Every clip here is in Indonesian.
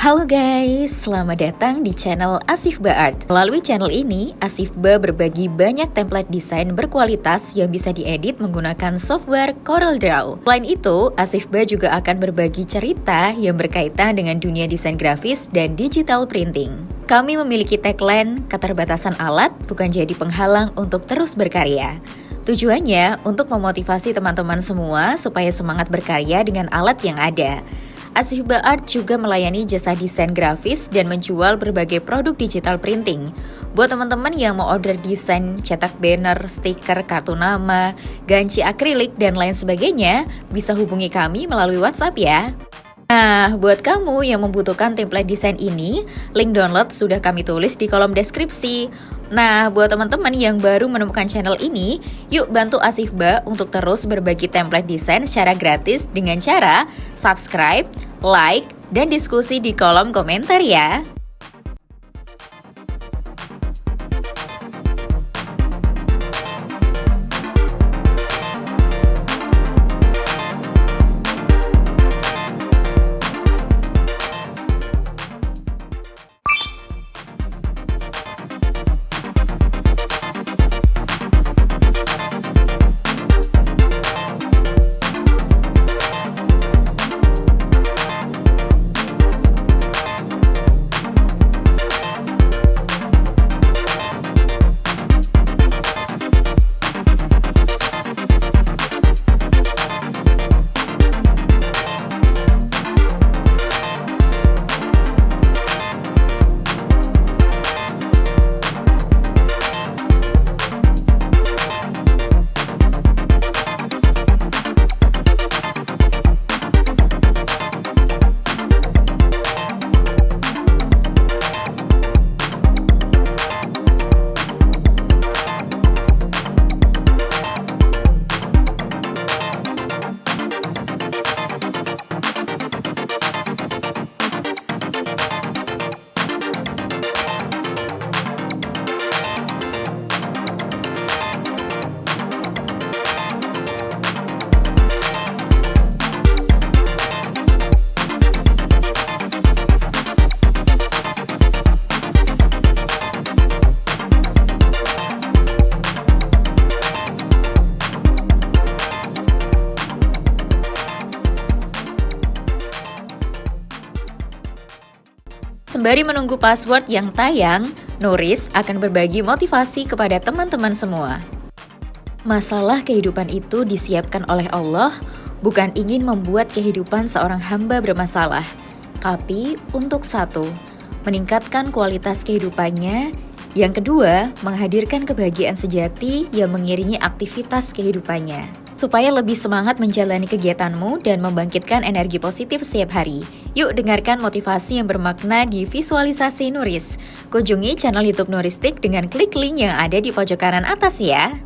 Halo guys, selamat datang di channel Asifba Art. Melalui channel ini, Asifba berbagi banyak template desain berkualitas yang bisa diedit menggunakan software CorelDRAW. Selain itu, Asifba juga akan berbagi cerita yang berkaitan dengan dunia desain grafis dan digital printing. Kami memiliki tagline, keterbatasan alat bukan jadi penghalang untuk terus berkarya. Tujuannya untuk memotivasi teman-teman semua supaya semangat berkarya dengan alat yang ada. Asifba Art juga melayani jasa desain grafis dan menjual berbagai produk digital printing. Buat teman-teman yang mau order desain, cetak banner, stiker, kartu nama, ganci akrilik, dan lain sebagainya, bisa hubungi kami melalui WhatsApp ya. Nah, buat kamu yang membutuhkan template desain ini, link download sudah kami tulis di kolom deskripsi. Nah, buat teman-teman yang baru menemukan channel ini, yuk bantu Asifba untuk terus berbagi template desain secara gratis dengan cara subscribe, like, dan diskusi di kolom komentar ya. Sembari menunggu password yang tayang, Nuris akan berbagi motivasi kepada teman-teman semua. Masalah kehidupan itu disiapkan oleh Allah, bukan ingin membuat kehidupan seorang hamba bermasalah, tapi untuk satu, meningkatkan kualitas kehidupannya, yang kedua, menghadirkan kebahagiaan sejati yang mengiringi aktivitas kehidupannya. Supaya lebih semangat menjalani kegiatanmu dan membangkitkan energi positif setiap hari. Yuk dengarkan motivasi yang bermakna di visualisasi Nuris. Kunjungi channel YouTube Nuristic dengan klik link yang ada di pojok kanan atas ya.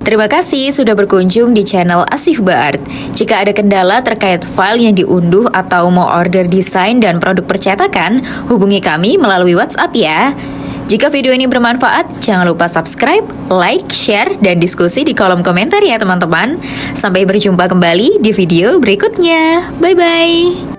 Terima kasih sudah berkunjung di channel Asifba Art. Jika ada kendala terkait file yang diunduh atau mau order desain dan produk percetakan, hubungi kami melalui WhatsApp ya. Jika video ini bermanfaat, jangan lupa subscribe, like, share, dan diskusi di kolom komentar ya teman-teman. Sampai berjumpa kembali di video berikutnya. Bye-bye.